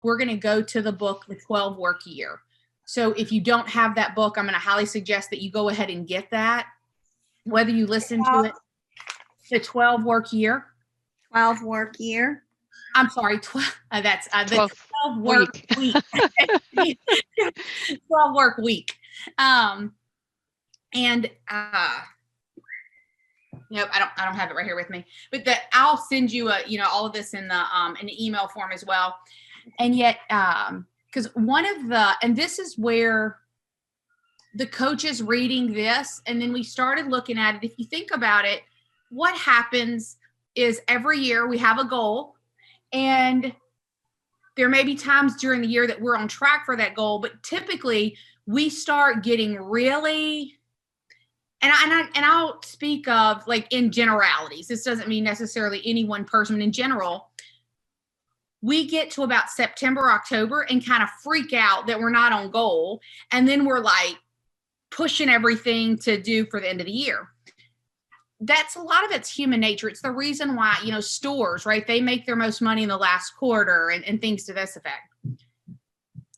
we're going to go to the book, The 12 Work Year. So if you don't have that book, I'm going to highly suggest that you go ahead and get that, whether you listen to it, The 12 Work Year. 12 work year. I'm sorry, 12. That's the 12 work week. 12 work week. Nope, I don't have it right here with me. But I'll send you all of this in the email form as well. And yet, because and this is where the coaches reading this, and then we started looking at it. If you think about it, what happens is every year we have a goal, and there may be times during the year that we're on track for that goal, but typically we start getting really, and I'll speak of like in generalities. This doesn't mean necessarily any one person, but in general, we get to about September, October and kind of freak out that we're not on goal. And then we're like pushing everything to do for the end of the year. That's a lot of it's human nature. It's the reason why, stores, right? They make their most money in the last quarter and things to this effect.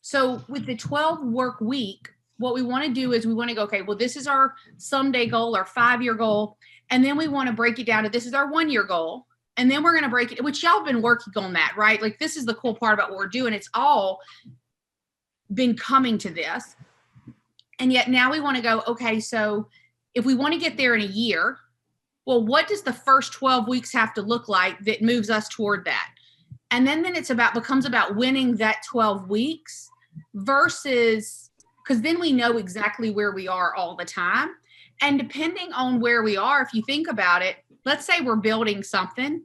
So with the 12 work week, what we want to do is we want to go, okay, well, this is our someday goal, our 5-year goal. And then we want to break it down to this is our 1-year goal. And then we're going to break it, which y'all have been working on that, right? Like this is the cool part about what we're doing. It's all been coming to this. And yet now we want to go, okay, so if we want to get there in a year, well, what does the first 12 weeks have to look like that moves us toward that? And then it's becomes about winning that 12 weeks versus, because then we know exactly where we are all the time. And depending on where we are, if you think about it, let's say we're building something.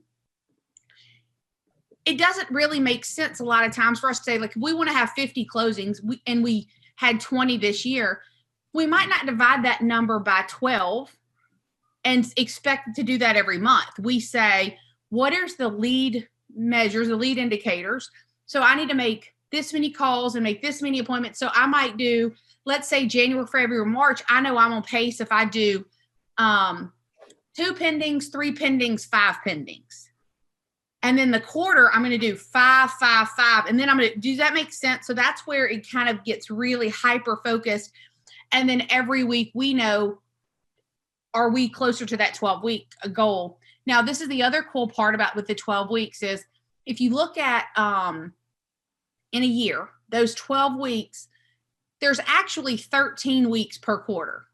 It doesn't really make sense a lot of times for us to say, like, if we want to have 50 closings and we had 20 this year, we might not divide that number by 12 and expect to do that every month. We say, what is the lead measures, the lead indicators? So I need to make this many calls and make this many appointments. So I might do, let's say January, February, March. I know I'm on pace if I do 2 pendings, 3 pendings, 5 pendings. And then the quarter, I'm going to do 5, 5, 5. And then I'm going to, does that make sense? So that's where it kind of gets really hyper focused. And then every week we know, are we closer to that 12-week goal? Now, this is the other cool part about with the 12 weeks is if you look at in a year, those 12 weeks, there's actually 13 weeks per quarter.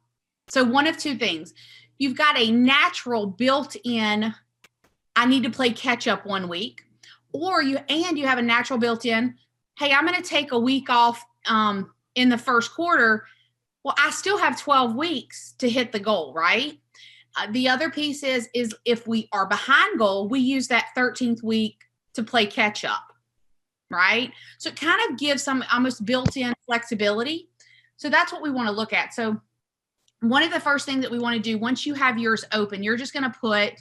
So one of two things. You've got a natural built-in, I need to play catch up 1 week, or you have a natural built-in, hey, I'm going to take a week off in the first quarter. Well, I still have 12 weeks to hit the goal, right? The other piece is if we are behind goal, we use that 13th week to play catch up, right? So it kind of gives some almost built-in flexibility. So that's what we want to look at. So one of the first things that we want to do once you have yours open, you're just going to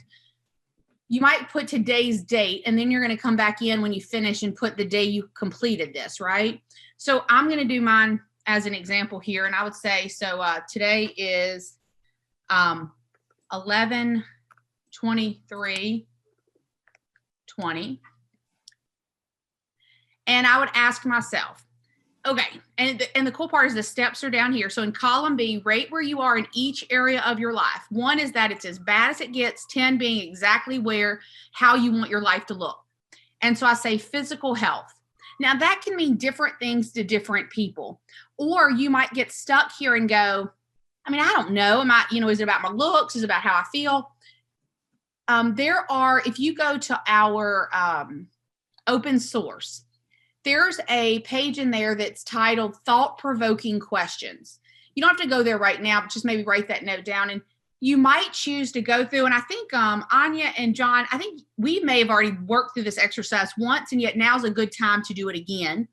you might put today's date, and then you're going to come back in when you finish and put the day you completed this, right? So I'm going to do mine as an example here. And I would say, so today is 11/23/20. And I would ask myself, okay, and the cool part is the steps are down here. So in column B, rate where you are in each area of your life. 1 is that it's as bad as it gets, 10 being exactly how you want your life to look. And so I say physical health. Now that can mean different things to different people, or you might get stuck here and go, I mean, I don't know. Is it about my looks? Is it about how I feel? If you go to our open source, there's a page in there that's titled Thought-Provoking Questions. You don't have to go there right now, but just maybe write that note down. And you might choose to go through, and I think Anya and John, I think we may have already worked through this exercise once, and yet now's a good time to do it again.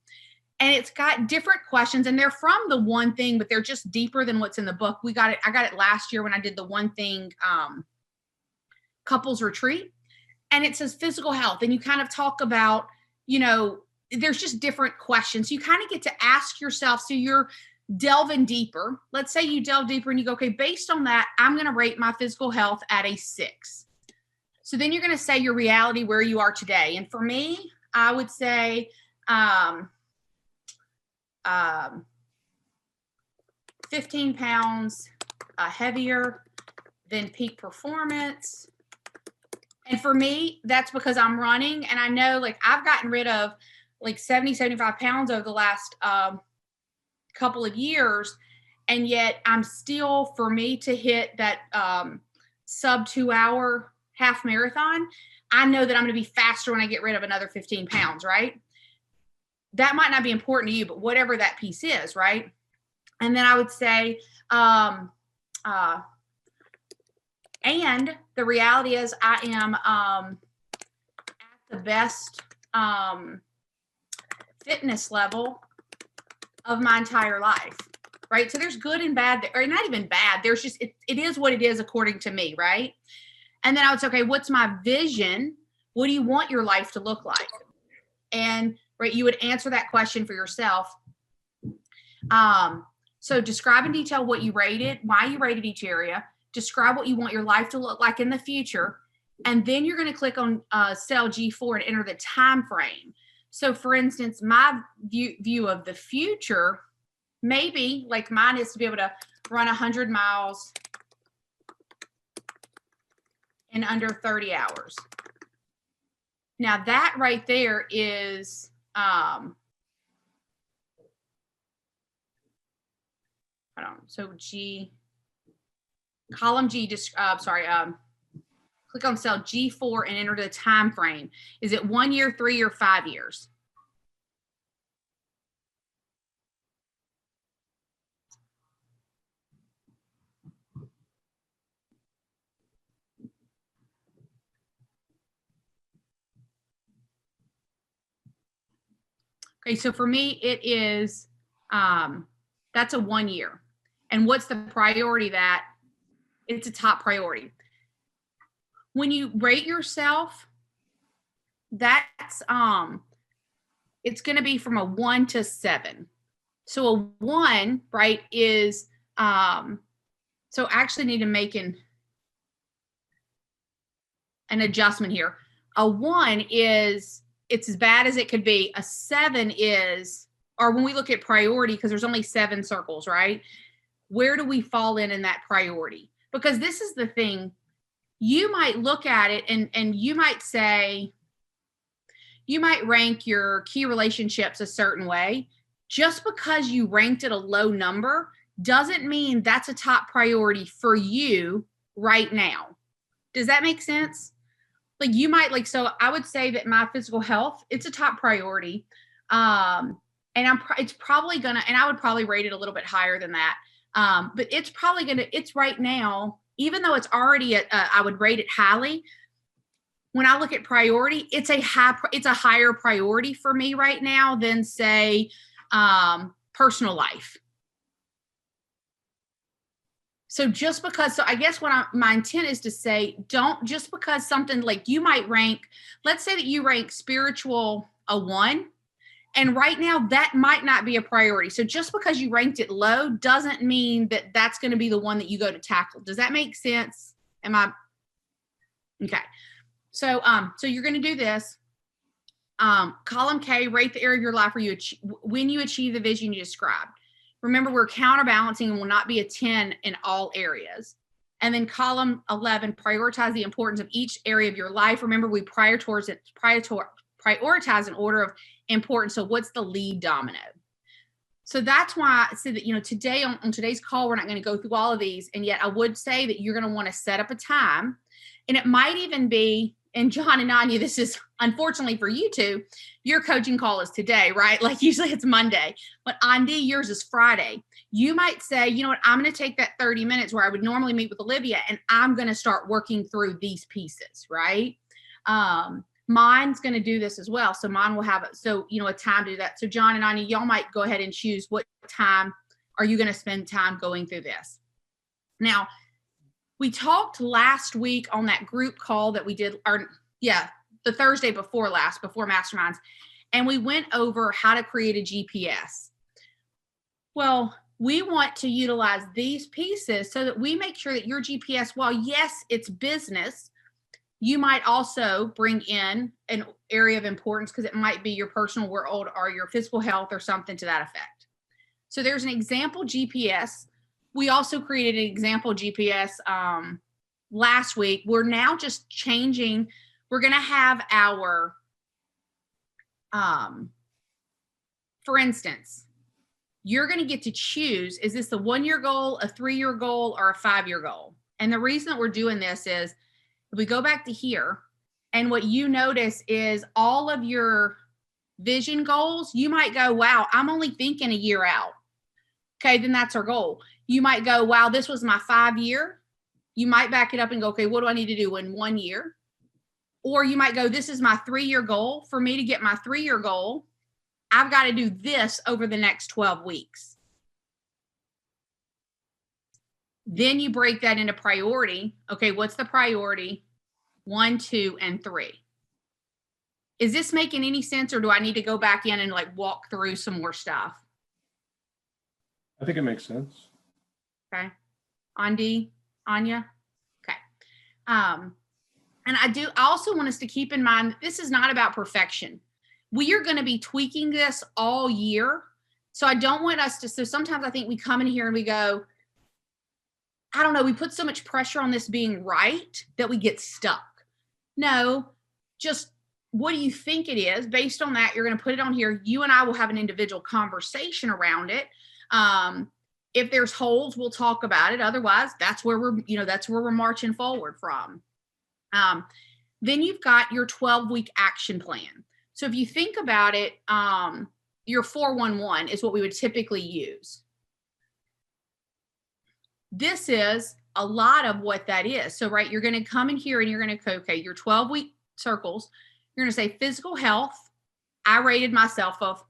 And it's got different questions, and they're from the One Thing, but they're just deeper than what's in the book. I got it last year when I did the One Thing couples retreat, and it says physical health, and you kind of talk about, there's just different questions. So you kind of get to ask yourself, so you're delving deeper. Let's say you delve deeper and you go, okay, based on that, I'm going to rate my physical health at a 6. So then you're going to say your reality where you are today. And for me, I would say um, 15 pounds heavier than peak performance. And for me, that's because I'm running, and I know like I've gotten rid of like 70, 75 pounds over the last couple of years. And yet I'm still, for me to hit that sub 2 hour half marathon, I know that I'm going to be faster when I get rid of another 15 pounds, right? That might not be important to you, but whatever that piece is, right? And then I would say, and the reality is I am at the best fitness level of my entire life, right? So there's good and bad, or not even bad. There's just, it is what it is according to me, right? And then I would say, okay, what's my vision? What do you want your life to look like? And right, you would answer that question for yourself. So describe in detail what you rated, why you rated each area, describe what you want your life to look like in the future. And then you're going to click on cell G4 and enter the time frame. So for instance, my view of the future, maybe like mine is to be able to run 100 miles in under 30 hours. Now that right there is, so column G, click on cell G4 and enter the time frame. Is it 1 year, 3 year, 5 years? Okay, so for me, it is, that's a 1 year. And what's the priority that? It's a top priority. When you rate yourself, that's, it's going to be from a 1 to 7. So a 1, right, is, so I actually need to make an adjustment here. A 1 is, it's as bad as it could be. A 7 is, or when we look at priority, because there's only 7 circles, right? Where do we fall in that priority? Because this is the thing. You might look at it and you might say, you might rank your key relationships a certain way. Just because you ranked it a low number doesn't mean that's a top priority for you right now. Does that make sense? Like you might like, so I would say that my physical health, it's a top priority. And it's probably gonna, and I would probably rate it a little bit higher than that. But it's probably gonna, it's right now, even though it's already at, I would rate it highly. When I look at priority, it's a higher priority for me right now than say, personal life. So just because, so I guess what my intent is to say, don't, just because something like you might rank, let's say that you rank spiritual a 1, and right now that might not be a priority. So just because you ranked it low doesn't mean that that's going to be the one that you go to tackle. Does that make sense? Am I? Okay. So, so you're going to do this. Column K, rate the area of your life where when you achieve the vision you described. Remember, we're counterbalancing and will not be a 10 in all areas. And then column 11, prioritize the importance of each area of your life. Remember, we prioritize an order of importance. So what's the lead domino? So that's why I said that, you know, today on today's call, we're not going to go through all of these. And yet I would say that you're going to want to set up a time. And it might even be, and John and Anya, this is unfortunately for you two, your coaching call is today, right? Like usually it's Monday, but Andy, yours is Friday. You might say, you know what, I'm going to take that 30 minutes where I would normally meet with Olivia and I'm going to start working through these pieces, right? Mine's going to do this as well. So mine will have, so, you know, a time to do that. So John and Anya, y'all might go ahead and choose what time are you going to spend time going through this. Now, we talked last week on that group call that we did, the Thursday before Masterminds, and we went over how to create a GPS. Well, we want to utilize these pieces so that we make sure that your GPS, while yes, it's business, You might also bring in an area of importance because it might be your personal world or your physical health or something to that effect. So there's an example GPS. We also created an example GPS last week. We're now just changing. We're going to have our, for instance, you're going to get to choose, is this a 1-year goal, a 3-year goal, or a 5-year goal? And the reason that we're doing this is if we go back to here, and what you notice is all of your vision goals, you might go, wow, I'm only thinking a year out. Okay, then that's our goal. You might go, wow, this was my 5-year. You might back it up and go, okay, what do I need to do in 1 year? Or you might go, this is my 3-year goal. For me to get my 3-year goal, I've got to do this over the next 12 weeks. Then you break that into priority. Okay, what's the priority? 1, 2, and 3. Is this making any sense, or do I need to go back in and like walk through some more stuff? I think it makes sense. Okay. Anya? Okay. And I also want us to keep in mind that this is not about perfection. We are going to be tweaking this all year. So I don't want us to, so sometimes I think we come in here and we go, I don't know, we put so much pressure on this being right that we get stuck. No, just what do you think it is? Based on that, you're going to put it on here. You and I will have an individual conversation around it. If there's holes, we'll talk about it. Otherwise, that's where we're marching forward from. Then you've got your 12-week action plan. So if you think about it, your 411 is what we would typically use. This is a lot of what that is. So, right, you're going to come in here and you're going to go, okay, your 12-week circles. You're going to say physical health. I rated myself of,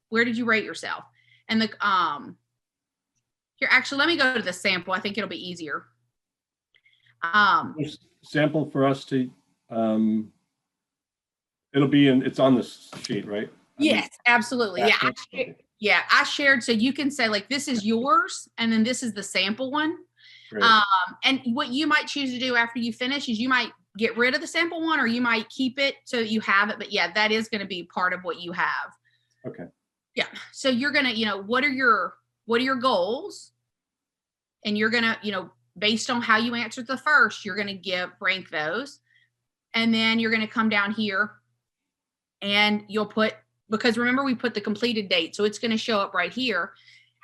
where did you rate yourself? And the, here, actually, let me go to the sample. I think it'll be easier. Sample for us to, it'll be it's on this sheet, right? Yes, absolutely. Yeah, I shared, so you can say like, this is yours, and then this is the sample one. Right. And what you might choose to do after you finish is you might get rid of the sample one, or you might keep it so that you have it. But yeah, that is going to be part of what you have. Okay. Yeah. So you're going to, what are your goals? And you're going to, based on how you answered the first, you're going to rank those. And then you're going to come down here and you'll put, because remember we put the completed date. So it's going to show up right here.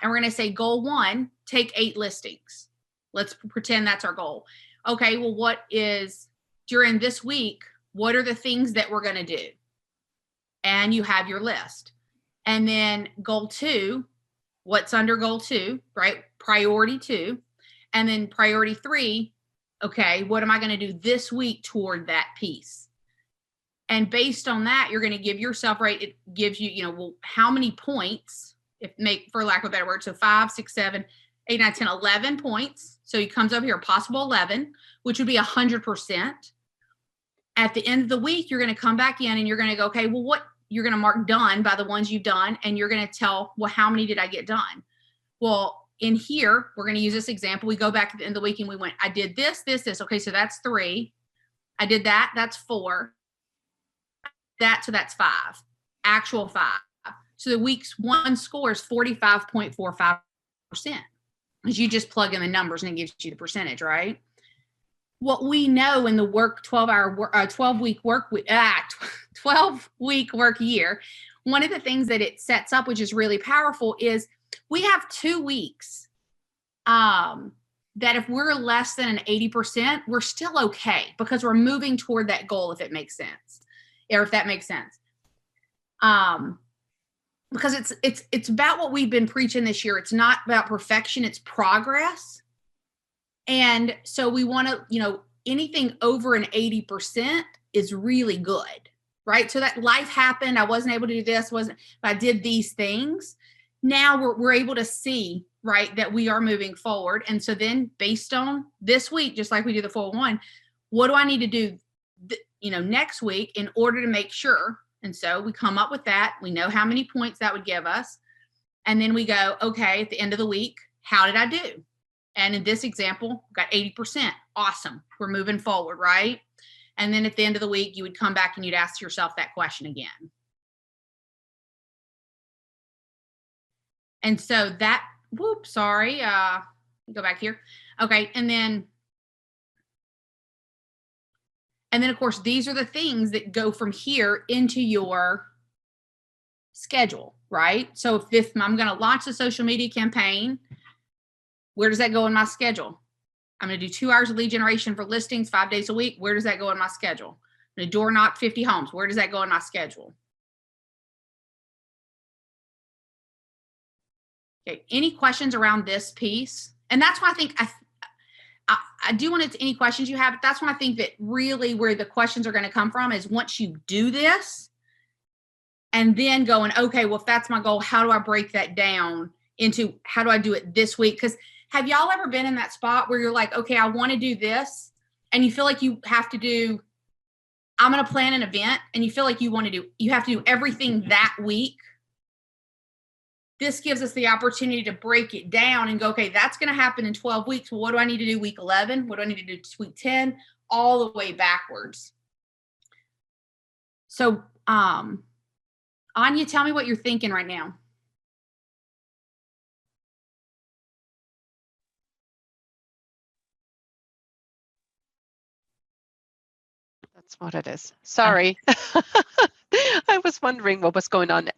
And we're going to say goal 1, take 8 listings. Let's pretend that's our goal. Okay. Well, what is during this week? What are the things that we're going to do? And you have your list. And then goal 2, what's under goal 2, right? Priority 2. And then priority 3, okay, what am I going to do this week toward that piece? And based on that, you're going to give yourself, right, it gives you, well, how many points, for lack of a better word, so 5, 6, 7, 8, 9, 10, 11 points. So he comes over here, possible 11, which would be 100%. At the end of the week, you're going to come back in and you're going to go, okay, well, what you're going to mark done by the ones you've done. And you're going to tell, well, how many did I get done? Well, in here, we're going to use this example. We go back at the end of the week and we went, I did this. Okay, so that's 3. I did that. That's 4. So that's 5. Actual 5. So the week's 1 score is 45.45%. Because you just plug in the numbers and it gives you the percentage, right? What we know in the 12-week work year, one of the things that it sets up, which is really powerful, is we have 2 weeks that if we're less than an 80%, we're still okay because we're moving toward that goal, if it makes sense, or if that makes sense. Because it's about what we've been preaching this year. It's not about perfection, it's progress. And so we want to, anything over an 80% is really good, right? So that life happened. I wasn't able to do this, but I did these things. Now we're able to see, right, that we are moving forward. And so then based on this week, just like we do the 401, what do I need to do, next week in order to make sure? And so we come up with that. We know how many points that would give us. And then we go, okay, at the end of the week, how did I do? And in this example, we've got 80%. Awesome. We're moving forward, right? And then at the end of the week, you would come back and you'd ask yourself that question again. And so that, whoop, sorry. Go back here. Okay. And then of course, these are the things that go from here into your schedule, right? So if I'm going to launch a social media campaign, where does that go in my schedule? I'm going to do 2 hours of lead generation for listings 5 days a week. Where does that go in my schedule? I'm going to door knock 50 homes. Where does that go in my schedule? Okay. Any questions around this piece? And that's why I think I do want to any questions you have, but that's why I think that really where the questions are going to come from is once you do this and then going, okay, well, if that's my goal, how do I break that down into how do I do it this week? Because have y'all ever been in that spot where you're like, okay, I want to do this, and you feel like you have to do, I'm going to plan an event, and you feel like you have to do everything that week. This gives us the opportunity to break it down and go, okay, that's going to happen in 12 weeks. Well, what do I need to do week 11? What do I need to do week 10? All the way backwards. So, Anya, tell me what you're thinking right now. That's what it is. Sorry. I was wondering what was going on.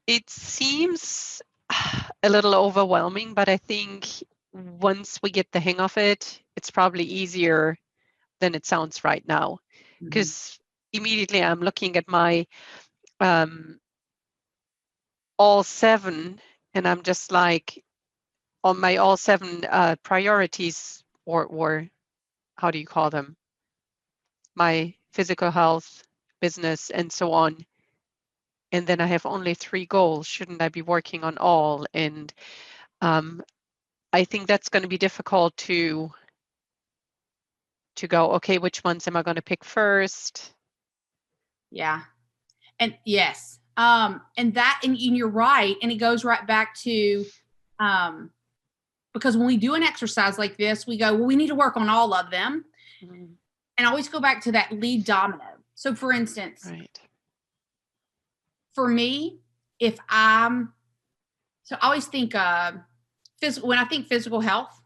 It seems a little overwhelming, but I think once we get the hang of it, it's probably easier than it sounds right now. Because immediately I'm looking at my all 7, and I'm just like on my all 7 priorities, or how do you call them? My physical health, business, and so on. And then I have only 3 goals. Shouldn't I be working on all? And I think that's going to be difficult to go, okay, which ones am I going to pick first? Yeah. And yes. And you're right. And it goes right back to, because when we do an exercise like this, we go, well, we need to work on all of them. And I always go back to that lead domino. So for instance, right. For me, so I always think when I think physical health,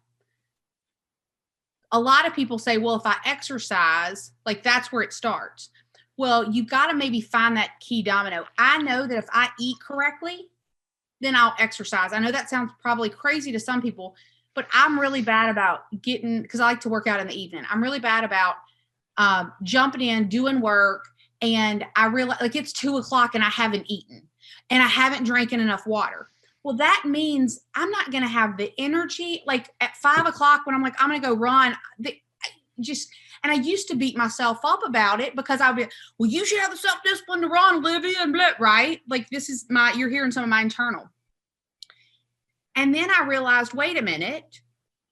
a lot of people say, well, if I exercise, like that's where it starts. Well, you got to maybe find that key domino. I know that if I eat correctly, then I'll exercise. I know that sounds probably crazy to some people, but I'm really bad about because I like to work out in the evening. I'm really bad about jumping in, doing work. And I realize like it's 2:00 and I haven't eaten and I haven't drank enough water. Well, that means I'm not going to have the energy like at 5:00 when I'm like, I'm going to go run. And I used to beat myself up about it because I'd be, well, you should have the self-discipline to run, Olivia, and blah, right? Like you're hearing some of my internal. And then I realized, wait a minute,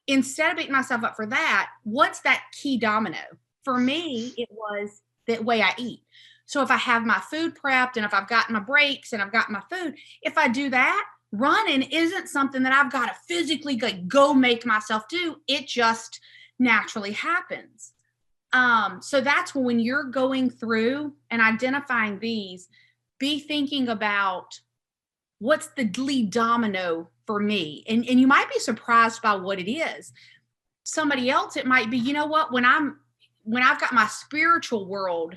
instead of beating myself up for that, what's that key domino? For me, it was the way I eat. So if I have my food prepped and if I've got my breaks and I've got my food, if I do that, running isn't something that I've got to physically go make myself do. It just naturally happens. So that's when you're going through and identifying these, be thinking about what's the lead domino for me. And you might be surprised by what it is. Somebody else, it might be, you know what, when I've got my spiritual world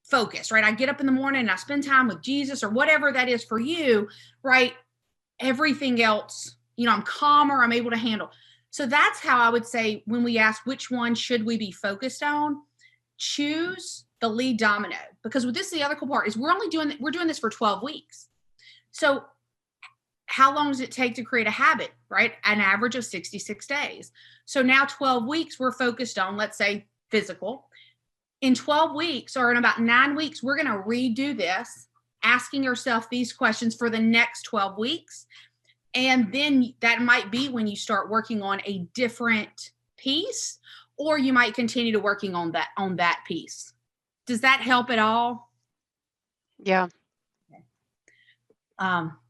focused, right? I get up in the morning and I spend time with Jesus or whatever that is for you, right? Everything else, I'm calmer, I'm able to handle. So that's how I would say when we ask which one should we be focused on, choose the lead domino. Because this is the other cool part is we're doing this for 12 weeks. So how long does it take to create a habit, right? An average of 66 days. So now 12 weeks, we're focused on, let's say, physical. In 12 weeks or in about 9 weeks, we're going to redo this, asking ourselves these questions for the next 12 weeks. And then that might be when you start working on a different piece, or you might continue to working on that piece. Does that help at all? Yeah.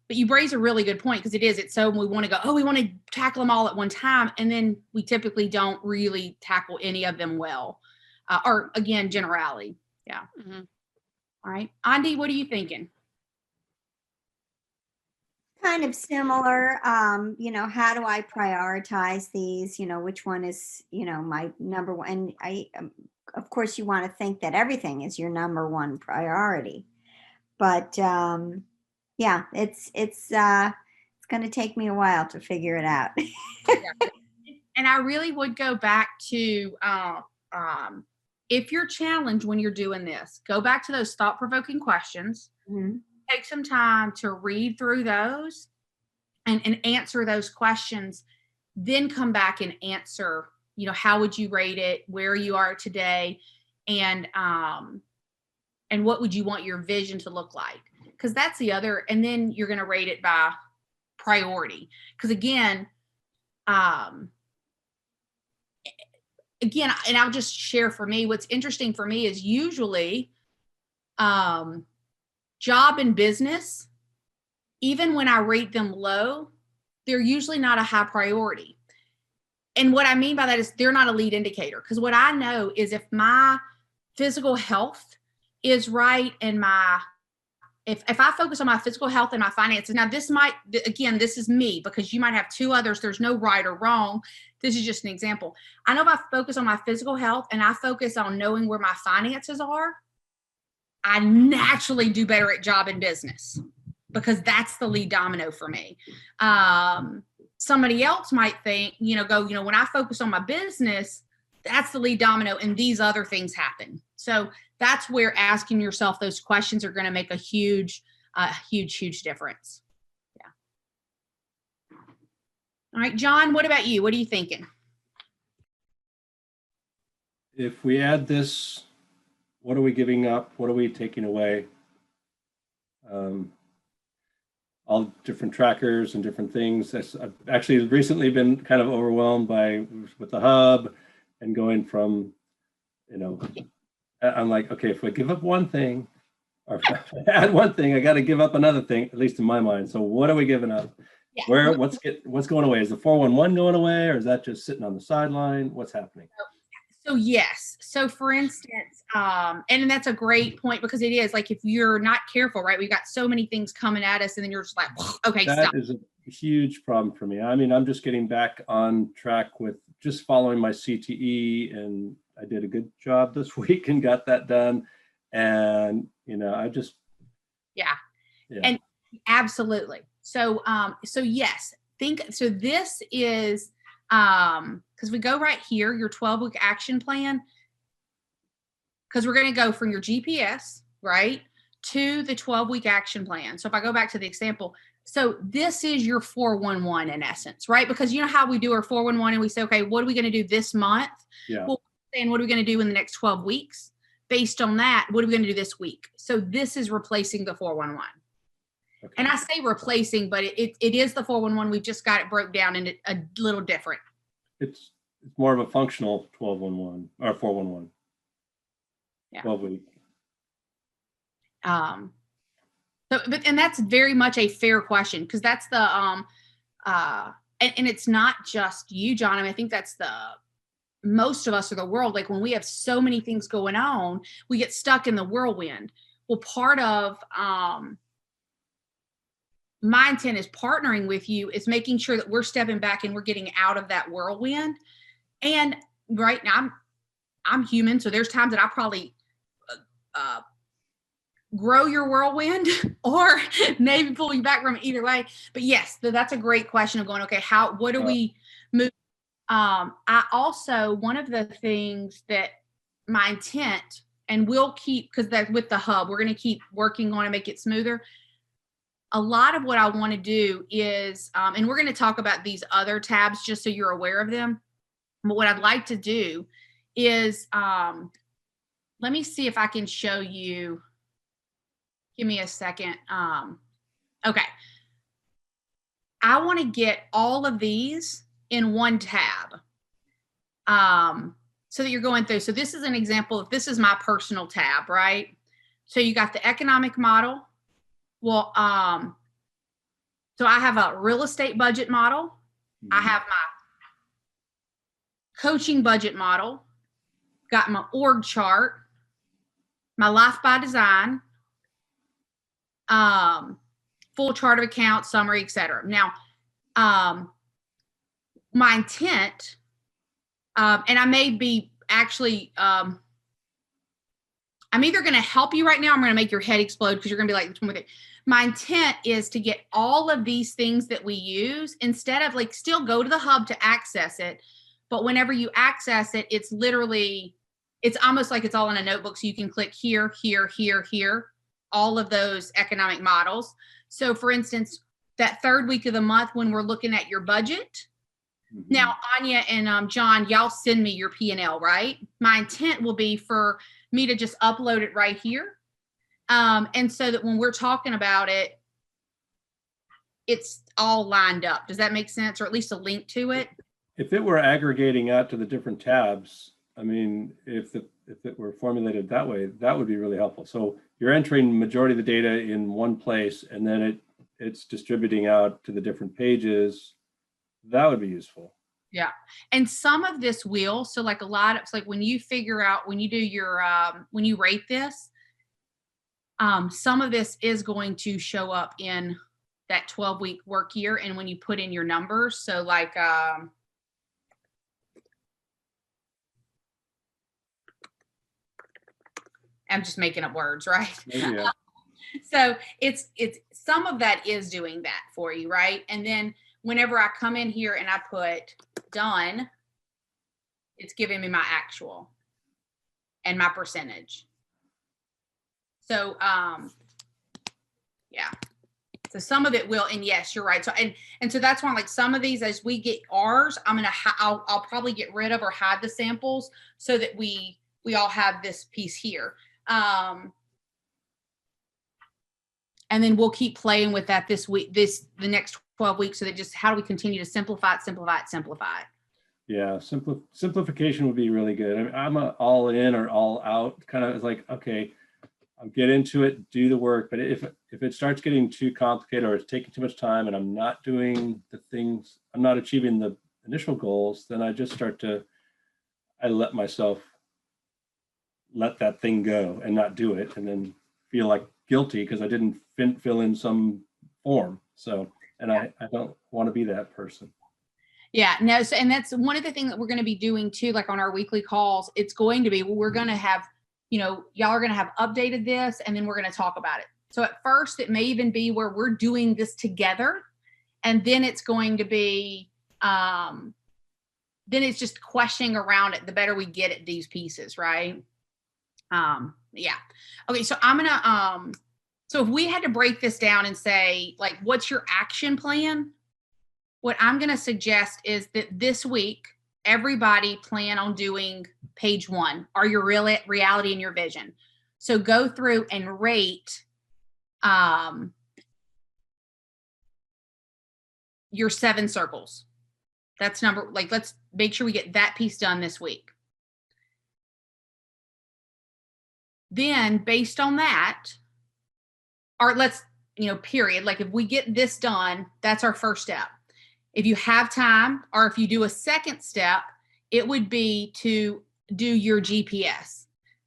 But you raise a really good point because it's so we want to go, oh, we want to tackle them all at one time. And then we typically don't really tackle any of them well. Or again, generality. Yeah. Mhm. All right. Andy, what are you thinking? Kind of similar. How do I prioritize these? Which one is, my number one? And of course, you want to think that everything is your number one priority. But yeah, it's going to take me a while to figure it out. And I really would go back to if you're challenged when you're doing this, go back to those thought-provoking questions. Mhm. Take some time to read through those and answer those questions. Then come back and answer, how would you rate it, where you are today, and what would you want your vision to look like? Because that's the other, and then you're going to rate it by priority. Because again, and I'll just share for me, what's interesting for me is usually job and business, even when I rate them low, they're usually not a high priority. And what I mean by that is they're not a lead indicator. Because what I know is if my physical health is right and if I focus on my physical health and my finances, now this is me because you might have two others. There's no right or wrong. This is just an example. I know if I focus on my physical health and I focus on knowing where my finances are, I naturally do better at job and business because that's the lead domino for me. Somebody else might think, when I focus on my business, that's the lead domino and these other things happen. So that's where asking yourself those questions are going to make a huge difference. Yeah. All right, John, what about you? What are you thinking? If we add this, what are we giving up? What are we taking away? All different trackers and different things. I've actually recently been kind of overwhelmed with the hub and going from, I'm like, okay, if I give up one thing or if I add one thing, I got to give up another thing, at least in my mind. So what are we giving up? Yeah. What's going away? Is the 411 going away or is that just sitting on the sideline? What's happening? So yes. So for instance, and that's a great point because it is like if you're not careful, right? We've got so many things coming at us and then you're just like, okay, stop. That is a huge problem for me. I mean, I'm just getting back on track with just following my CTE and I did a good job this week and got that done. And, I just. Yeah. And absolutely. So, yes, so this is, because we go right here, your 12-week action plan, because we're going to go from your GPS, right, to the 12-week action plan. So if I go back to the example, so this is your 411 in essence, right? Because you know how we do our 411 and we say, okay, what are we going to do this month? Yeah. Well, and what are we going to do in the next 12 weeks? Based on that, what are we going to do this week? So this is replacing the 411. Okay. And I say replacing, but it is the 411. We've just got it broke down into a little different. It's more of a functional 1211 or 411. Yeah. 12 week. And that's very much a fair question because that's the and it's not just you, John. I mean, I think that's most of us or the world. Like when we have so many things going on, we get stuck in the whirlwind. Well, part of my intent is partnering with you is making sure that we're stepping back and we're getting out of that whirlwind. And right now I'm human. So there's times that I probably grow your whirlwind or maybe pull you back from it either way. But yes, that's a great question of going, okay, what do we move? I also, one of the things that my intent, and we'll keep, because that's with the hub, we're going to keep working on to make it smoother. A lot of what I want to do is, and we're going to talk about these other tabs just so you're aware of them. But what I'd like to do is, let me see if I can show you. Give me a second. Okay. I want to get all of these in one tab so that you're going through. So this is an example of, this is my personal tab, right? So you got the economic model. Well, So I have a real estate budget model. I have my coaching budget model, got my org chart, my life by design, full chart of accounts, summary, etc. Now, my intent, and I may be actually, I'm either going to help you right now, or I'm going to make your head explode because you're going to be like, which one with it? My intent is to get all of these things that we use, instead of like still go to the hub to access it. But whenever you access it, it's literally, it's almost like it's all in a notebook. So you can click here, here, here, here, all of those economic models. So for instance, that third week of the month, when we're looking at your budget, now Anya and John, y'all send me your P&L, right? My intent will be for me to just upload it right here. And so that when we're talking about it, it's all lined up. Does that make sense? Or at least a link to it? If it were aggregating out to the different tabs, I mean, if it were formulated that way, that would be really helpful. So you're entering majority of the data in one place, and then it's distributing out to the different pages. That would be useful. Yeah. And some of this will, so like a lot of, it's like when you figure out, when you do your, when you rate this, some of this is going to show up in that 12-week work year. And when you put in your numbers, so like, I'm just making up words, right? Yeah. So it's some of that is doing that for you, right? And then whenever I come in here and I put done, it's giving me my actual and my percentage. So yeah. So some of it will, and yes, you're right. So and so that's why, like, some of these, as we get ours, I'll probably get rid of or hide the samples so that we all have this piece here. And then we'll keep playing with that this week, the next 12 weeks. So that just, how do we continue to simplify it? Yeah, simplification would be really good. I mean, I'm a all in or all out kind of. It's like, okay, I'll get into it, do the work. But if it starts getting too complicated or it's taking too much time and I'm not doing the things, I'm not achieving the initial goals, then I just I let myself let that thing go and not do it, and then feel like guilty because I didn't fill in some form. So, and I don't want to be that person. Yeah, no. So, and that's one of the things that we're going to be doing too, like on our weekly calls, it's going to be, we're going to have, y'all are going to have updated this, and then we're going to talk about it. So at first it may even be where we're doing this together, and then it's going to be, then it's just questioning around it. The better we get at these pieces, right? Yeah. Okay. So I'm going to, so if we had to break this down and say, like, what's your action plan? What I'm going to suggest is that this week, everybody plan on doing page 1, or your reality and your vision. So go through and rate your 7 circles. That's let's make sure we get that piece done this week. Then based on that, or let's, period. Like if we get this done, that's our first step. If you have time, or if you do a second step, it would be to do your GPS.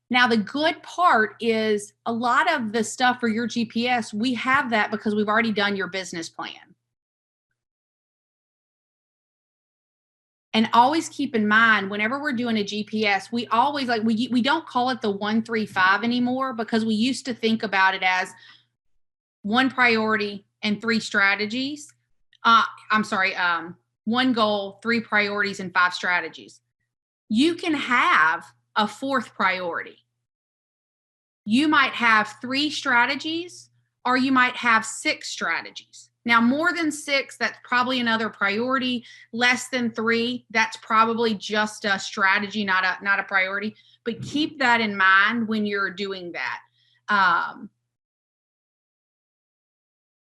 Now, the good part is a lot of the stuff for your GPS, we have that because we've already done your business plan. And always keep in mind, whenever we're doing a GPS, we always we don't call it the 1-3-5 anymore, because we used to think about it as 1 priority and 3 strategies. I'm sorry, 1 goal, 3 priorities, and 5 strategies. You can have a 4th priority. You might have 3 strategies, or you might have 6 strategies. Now, more than 6, that's probably another priority. Less than 3, that's probably just a strategy, not a priority. But keep that in mind when you're doing that.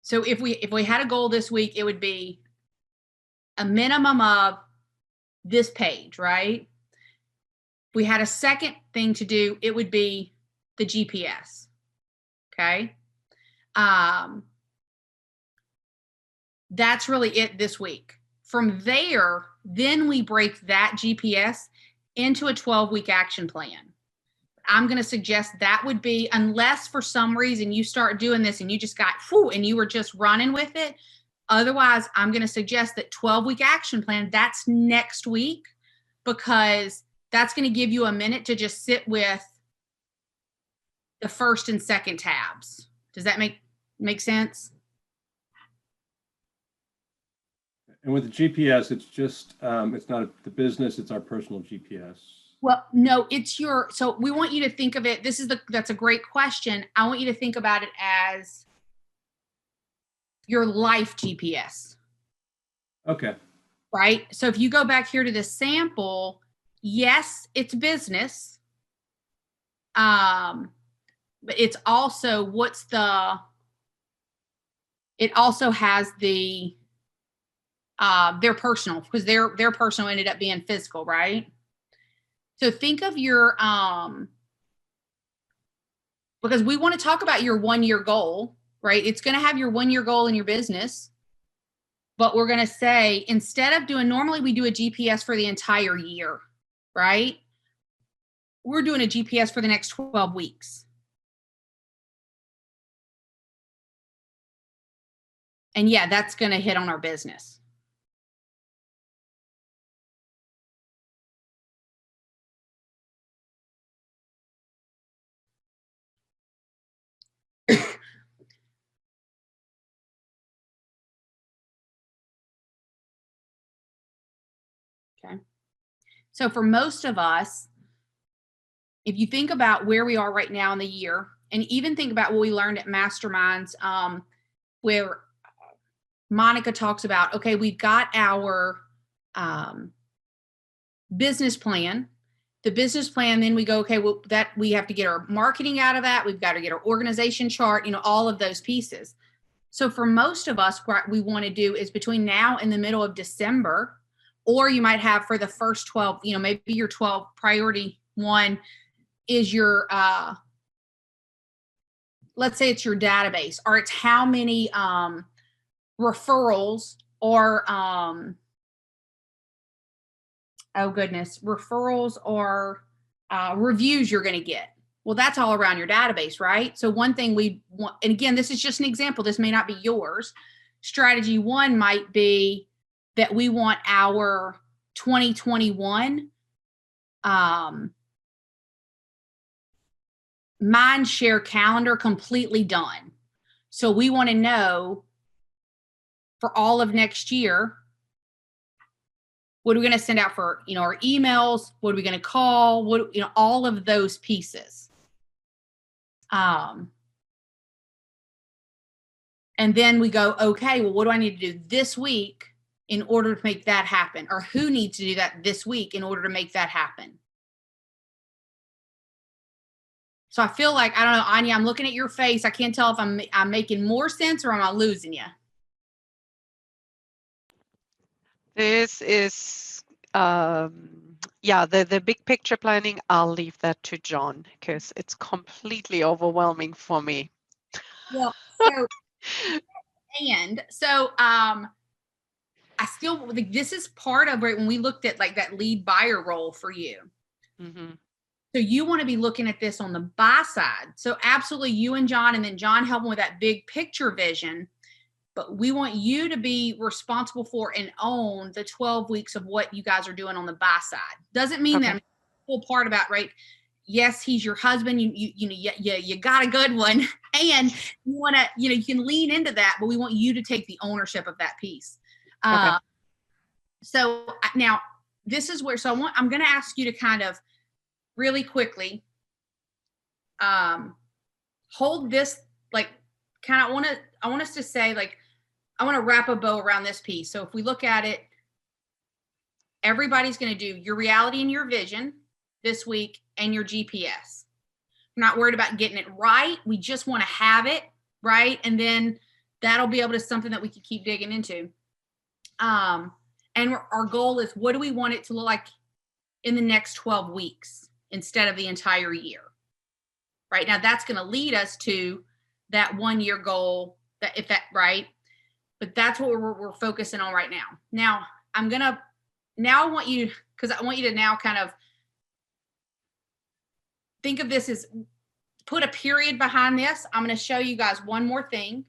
So if we had a goal this week, it would be a minimum of this page, right? If we had a second thing to do, it would be the GPS. Okay. That's really it this week. From there, then we break that GPS into a 12-week action plan. I'm going to suggest that would be, unless for some reason you start doing this and you just got, and you were just running with it. Otherwise, I'm going to suggest that 12-week action plan, that's next week, because that's going to give you a minute to just sit with the first and second tabs. Does that make sense? And with the GPS, it's just, it's not the business, it's our personal GPS. Well, no, it's so we want you to think of it. That's a great question. I want you to think about it as your life GPS. Okay. Right? So if you go back here to the sample, yes, it's business. But it's also it also has their personal, because their personal ended up being physical, right? So think of your, because we want to talk about your 1-year goal, right? It's going to have your 1-year goal in your business, but we're going to say, instead of normally we do a GPS for the entire year, right? We're doing a GPS for the next 12 weeks. And yeah, that's going to hit on our business. Okay. So for most of us, if you think about where we are right now in the year, and even think about what we learned at Masterminds, where Monica talks about, okay, we've got our business plan. The business plan, then we go, okay, well, that we have to get our marketing out of that. We've got to get our organization chart, all of those pieces. So for most of us, what we want to do is between now and the middle of December, or you might have for the first 12, maybe your 12 priority one is your, let's say it's your database, or it's how many referrals or, referrals or reviews you're going to get. Well, that's all around your database, right? So one thing we want, and again, this is just an example, this may not be yours. Strategy one might be that we want our 2021 Mindshare calendar completely done. So we want to know for all of next year, what are we going to send out for, our emails? What are we going to call? All of those pieces. And then we go, okay, well, what do I need to do this week in order to make that happen? Or who needs to do that this week in order to make that happen? So I feel like, I don't know, Anya, I'm looking at your face. I can't tell if I'm making more sense or am I losing you? This is, the big picture planning, I'll leave that to John because it's completely overwhelming for me. Well, so, I still think this is part of it when we looked at like that lead buyer role for you. Mm-hmm. So you want to be looking at this on the buy side. So absolutely you and John, and then John helping with that big picture vision. But we want you to be responsible for and own the 12 weeks of what you guys are doing on the buy side. Doesn't mean that whole part about, right? Yes, he's your husband. You got a good one, and you want to, you can lean into that. But we want you to take the ownership of that piece. So now this is where. So I'm going to ask you to kind of really quickly hold this, like, kind of. I want us to say, like, I want to wrap a bow around this piece. So if we look at it, everybody's going to do your reality and your vision this week and your GPS. We're not worried about getting it right. We just want to have it right. And then that'll be able to something that we can keep digging into. And our goal is, what do we want it to look like in the next 12 weeks instead of the entire year? Right now, that's going to lead us to that 1-year goal. Right? but that's what we're focusing on right now. Now I want you, because I want you to now kind of think of this as, put a period behind this. I'm going to show you guys one more thing,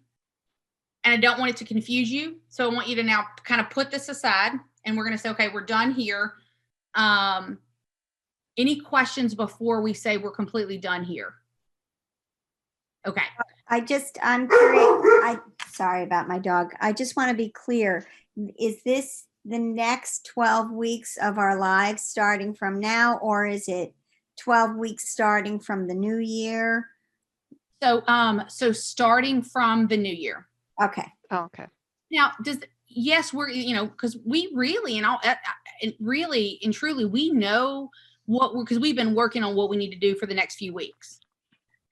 and I don't want it to confuse you. So I want you to now kind of put this aside, and we're going to say, okay, we're done here. Any questions before we say we're completely done here? Okay. I'm curious. Sorry about my dog. I just want to be clear. Is this the next 12 weeks of our lives starting from now, or is it 12 weeks starting from the new year? So, starting from the new year. Okay. Oh, okay. Now, yes, we're, because we really, really and truly, we know because we've been working on what we need to do for the next few weeks.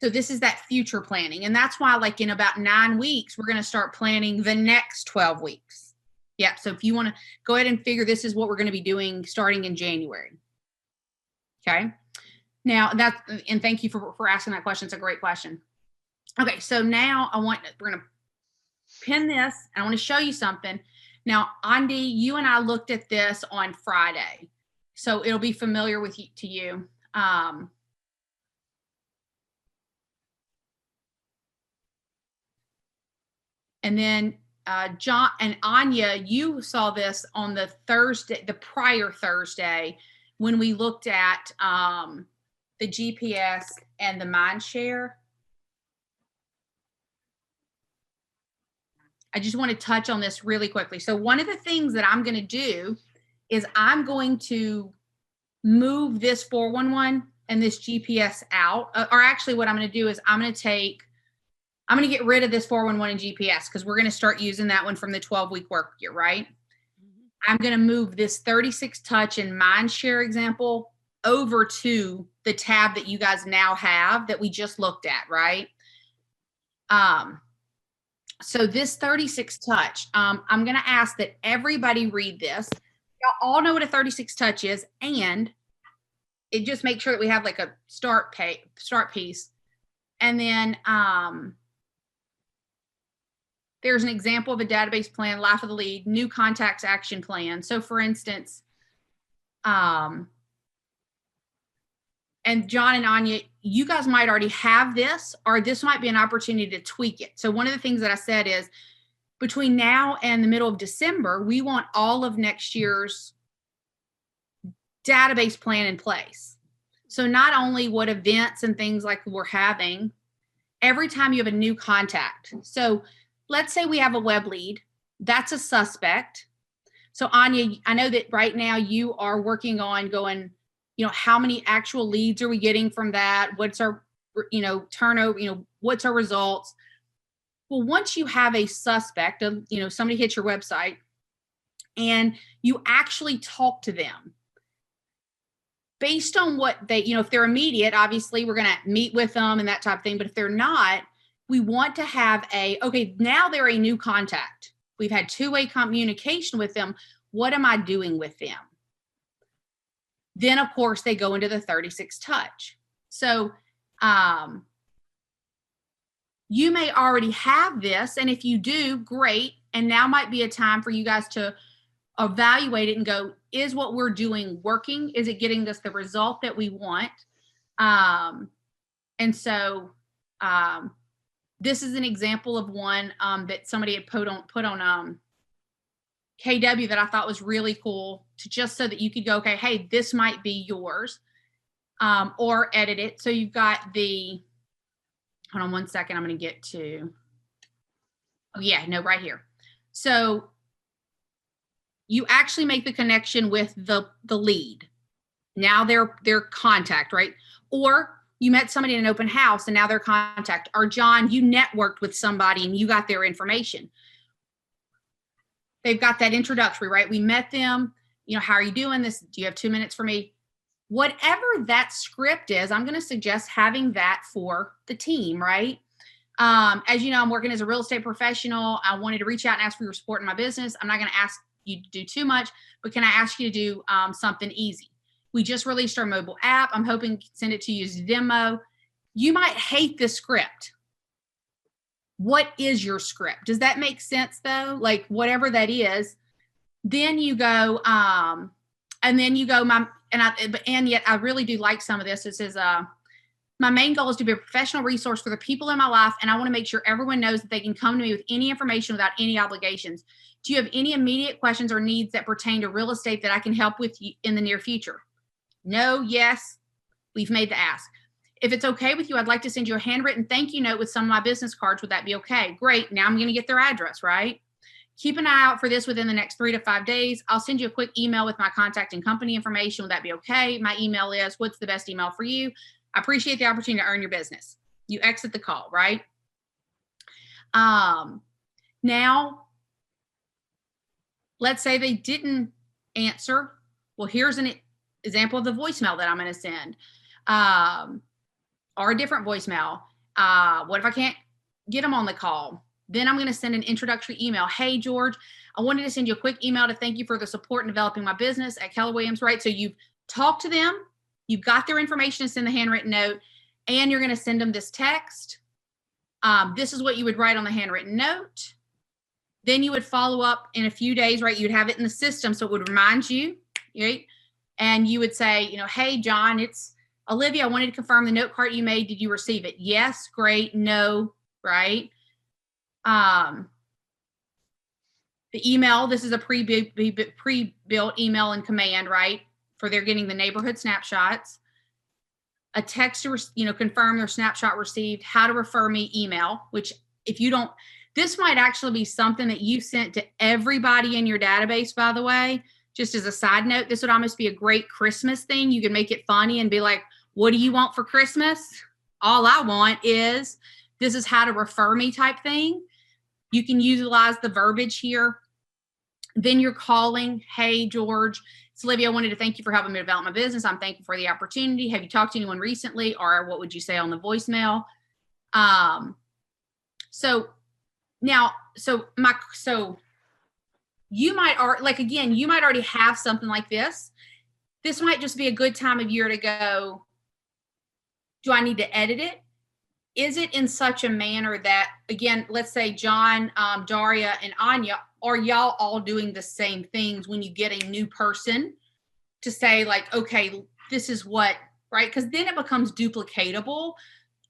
So this is that future planning. And that's why, like, in about 9 weeks, we're going to start planning the next 12 weeks. Yeah. So if you want to go ahead and figure, this is what we're going to be doing starting in January. Okay. Now and thank you for asking that question. It's a great question. Okay. So now we're going to pin this, and I want to show you something. Now, Andy, you and I looked at this on Friday, so it'll be familiar to you. And then John and Anya, you saw this on the prior Thursday, when we looked at the GPS and the Mindshare. I just want to touch on this really quickly. So one of the things that I'm going to do is I'm going to move this 411 and this GPS out. Or actually what I'm going to do is I'm going to get rid of this 411 and GPS, because we're going to start using that one from the 12-week work year, right? Mm-hmm. I'm going to move this 36 touch and Mindshare example over to the tab that you guys now have that we just looked at, right? So this 36 touch, I'm going to ask that everybody read this. Y'all all know what a 36 touch is, and it just makes sure that we have like a start piece. And then there's an example of a database plan, life of the lead, new contacts action plan. So for instance, and John and Anya, you guys might already have this, or this might be an opportunity to tweak it. So one of the things that I said is, between now and the middle of December, we want all of next year's database plan in place. So not only what events and things like we're having, every time you have a new contact. So let's say we have a web lead, that's a suspect. So Anya, I know that right now you are working on going, how many actual leads are we getting from that? What's our, turnover, what's our results? Well, once you have a suspect, somebody hits your website and you actually talk to them based on what they, if they're immediate, obviously we're going to meet with them and that type of thing. But if they're not, we want to have okay, now they're a new contact. We've had two-way communication with them. What am I doing with them? Then, of course, they go into the 36 touch. So you may already have this, and if you do, great. And now might be a time for you guys to evaluate it and go, is what we're doing working? Is it getting us the result that we want? And so this is an example of one that somebody had put on KW that I thought was really cool, to just so that you could go, okay, hey, this might be yours, or edit it. So you've got hold on one second, I'm going to get to, right here. So you actually make the connection with the lead. Now they're contact, right? Or you met somebody in an open house and now they're contact. Or John, you networked with somebody and you got their information. They've got that introductory, right? We met them, how are you doing this? Do you have 2 minutes for me? Whatever that script is, I'm going to suggest having that for the team, right? As you know, I'm working as a real estate professional. I wanted to reach out and ask for your support in my business. I'm not going to ask you to do too much, but can I ask you to do something easy? We just released our mobile app. I'm hoping to send it to you as a demo. You might hate this script. what is your script? Does that make sense though? Like whatever that is, then you go, and then you go, and yet I really do like some of this. It says, my main goal is to be a professional resource for the people in my life, and I want to make sure everyone knows that they can come to me with any information without any obligations. Do you have any immediate questions or needs that pertain to real estate that I can help with you in the near future? No, yes, we've made the ask. If it's okay with you, I'd like to send you a handwritten thank you note with some of my business cards. Would that be okay? Great. Now I'm going to get their address, right? Keep an eye out for this within the next 3 to 5 days. I'll send you a quick email with my contact and company information. Would that be okay? My email is, what's the best email for you? I appreciate the opportunity to earn your business. You exit the call, right? Now, let's say they didn't answer. Well, here's an example of the voicemail that I'm going to send, or a different voicemail. What if I can't get them on the call? Then I'm going to send an introductory email. Hey, George, I wanted to send you a quick email to thank you for the support in developing my business at Keller Williams, right? So you've talked to them, you've got their information to send the handwritten note, and you're going to send them this text. This is what you would write on the handwritten note. Then you would follow up in a few days, right? You'd have it in the system, so it would remind you, right? And you would say, hey, John, it's Olivia. I wanted to confirm the note card you made. Did you receive it? Yes. Great. No. Right. The email, this is a pre-built email and command, right? For they're getting the neighborhood snapshots. A text to, confirm their snapshot received. How to refer me email, which if you don't, this might actually be something that you sent to everybody in your database, by the way. Just as a side note, this would almost be a great Christmas thing. You can make it funny and be like, what do you want for Christmas? All I want is, this is how to refer me type thing. You can utilize the verbiage here. Then you're calling, hey, George, it's Olivia. I wanted to thank you for helping me develop my business. I'm thankful for the opportunity. Have you talked to anyone recently? Or what would you say on the voicemail? So you might, you might already have something like this. This might just be a good time of year to go, do I need to edit it? Is it in such a manner that, again, let's say John, Daria, and Anya, are y'all all doing the same things when you get a new person to say like, okay, this is what, right? Because then it becomes duplicatable.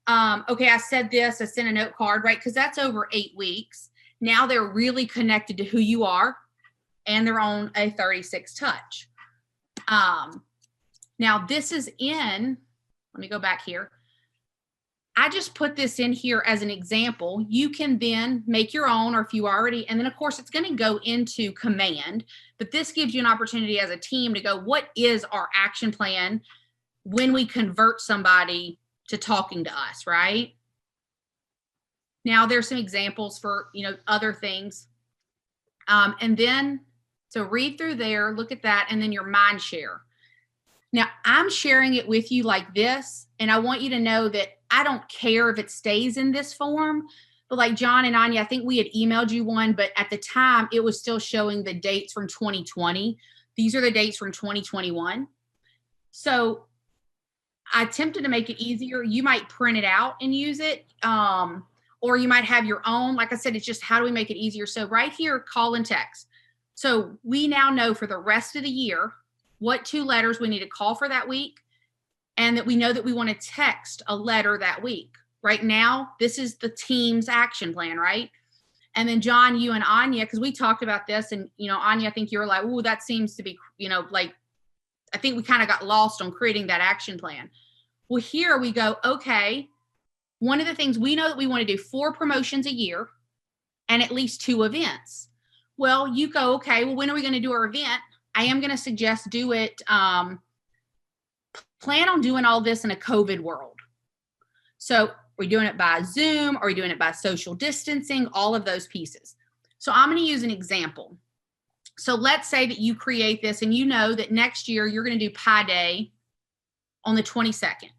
Okay, I said this, I sent a note card, right? Because that's over 8 weeks. Now they're really connected to who you are, and they're on a 36 touch. Now this is in, let me go back here. I just put this in here as an example. You can then make your own, or if you already, and then of course it's going to go into command, but this gives you an opportunity as a team to go, what is our action plan when we convert somebody to talking to us, right? Now there's some examples for, other things. And then, so read through there, look at that, and then your mind share. Now I'm sharing it with you like this, and I want you to know that I don't care if it stays in this form, but like John and Anya, I think we had emailed you one, but at the time it was still showing the dates from 2020. These are the dates from 2021. So I attempted to make it easier. You might print it out and use it, or you might have your own. Like I said, it's just how do we make it easier? So right here, call and text. So we now know for the rest of the year what 2 letters we need to call for that week, and that we know that we want to text a letter that week. Right now, this is the team's action plan, right? And then John, you and Anya, because we talked about this, and Anya, I think you were like, oh, that seems to be, I think we kind of got lost on creating that action plan. Well, here we go, okay, one of the things we know that we want to do 4 promotions a year and at least 2 events. Well, you go, okay, well, when are we going to do our event? I am going to suggest do it, plan on doing all this in a COVID world. So we're doing it by Zoom, or we're doing it by social distancing, all of those pieces. So I'm going to use an example. So let's say that you create this and you know that next year you're going to do Pi Day on the 22nd.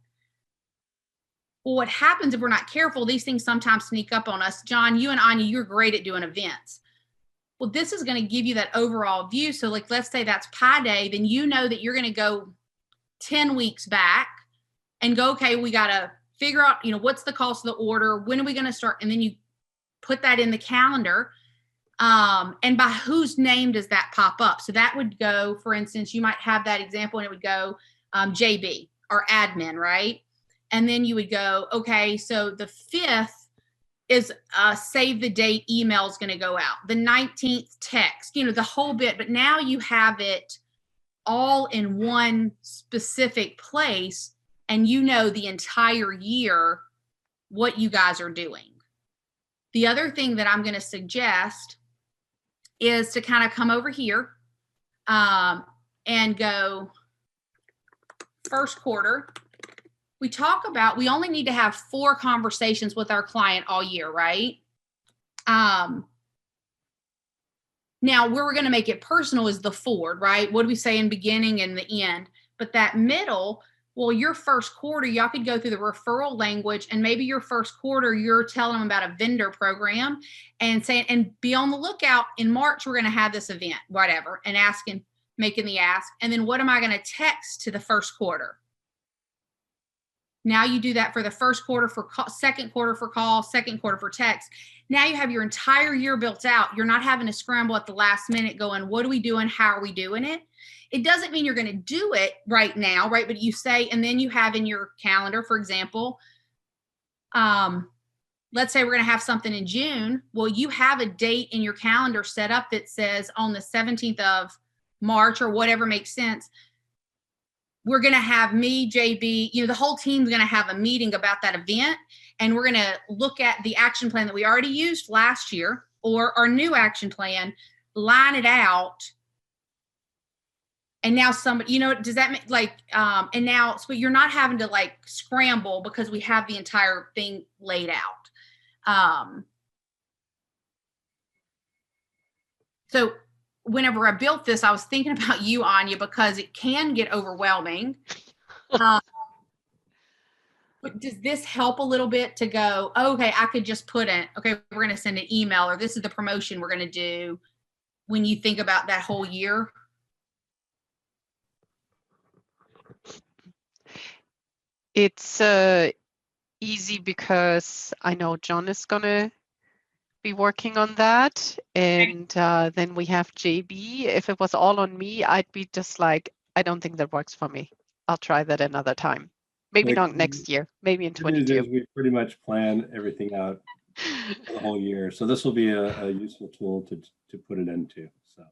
Well, what happens if we're not careful, these things sometimes sneak up on us. John, you and Anya, you're great at doing events. Well, this is going to give you that overall view. So like, let's say that's Pi Day, then you know that you're going to go 10 weeks back and go, okay, we got to figure out, what's the cost of the order? When are we going to start? And then you put that in the calendar. And by whose name does that pop up? So that would go, for instance, you might have that example and it would go JB or admin, right? And then you would go, okay, so the 5th is save the date email is going to go out. The 19th text, the whole bit. But now you have it all in one specific place, and the entire year what you guys are doing. The other thing that I'm going to suggest is to kind of come over here and go first quarter. We talk about, we only need to have 4 conversations with our client all year, right? Now, where we're going to make it personal is the forward, right? What do we say in beginning and the end? But that middle, well, your first quarter, y'all could go through the referral language, and maybe your first quarter, you're telling them about a vendor program and saying, and be on the lookout. In March, we're going to have this event, whatever, and asking, making the ask. And then what am I going to text to the first quarter? Now you do that for the first quarter for call, second quarter for call, second quarter for text. Now you have your entire year built out. You're not having to scramble at the last minute going, what are we doing? How are we doing it? It doesn't mean you're going to do it right now, right? But you say, and then you have in your calendar, for example, let's say we're going to have something in June. Well, you have a date in your calendar set up that says on the 17th of March or whatever makes sense. We're going to have me, JB, the whole team's going to have a meeting about that event. And we're going to look at the action plan that we already used last year or our new action plan, line it out. And now somebody, does that make and now, so you're not having to scramble because we have the entire thing laid out. So whenever I built this, I was thinking about you, Anya, because it can get overwhelming. But does this help a little bit to go, okay, I could just put in, okay, we're going to send an email, or this is the promotion we're going to do when you think about that whole year? It's easy because I know John is going to be working on that, and then we have JB. If it was all on me, I'd be just like, I don't think that works for me. I'll try that another time. Maybe not next year, maybe in 22. We pretty much plan everything out for the whole year. So this will be a useful tool to put it into. So.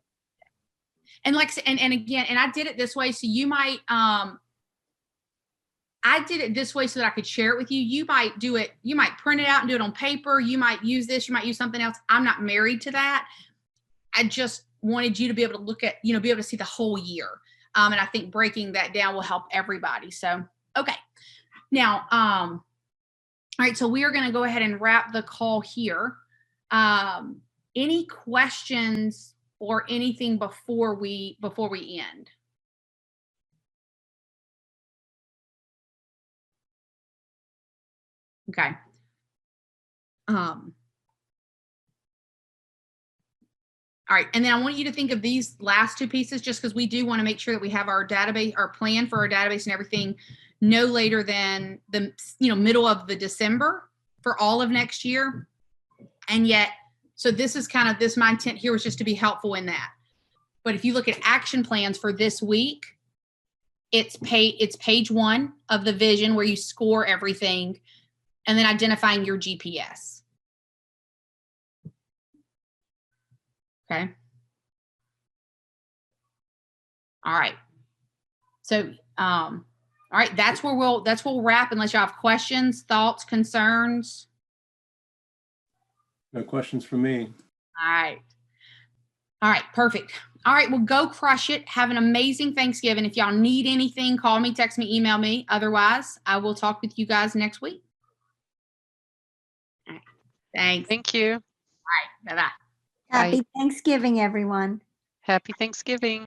And and again, and I did it this way. So you might, I did it this way so that I could share it with you. You might do it, you might print it out and do it on paper. You might use this, you might use something else. I'm not married to that. I just wanted you to be able to look at, be able to see the whole year. And I think breaking that down will help everybody. So, okay. Now, all right, so we are going to go ahead and wrap the call here. Any questions or anything before we end? Okay. All right, and then I want you to think of these last 2 pieces, just because we do want to make sure that we have our database, our plan for our database and everything no later than the middle of the December for all of next year. And yet, so this is kind of my intent here was just to be helpful in that. But if you look at action plans for this week, it's page 1 of the vision where you score everything, and then identifying your GPS. Okay. All right. So, all right, that's where we'll wrap, unless you have questions, thoughts, concerns. No questions from me. All right. All right, perfect. All right, well, go crush it. Have an amazing Thanksgiving. If y'all need anything, call me, text me, email me. Otherwise, I will talk with you guys next week. All right. Thanks. Thank you. All right, bye-bye. Happy Thanksgiving, everyone. Happy Thanksgiving.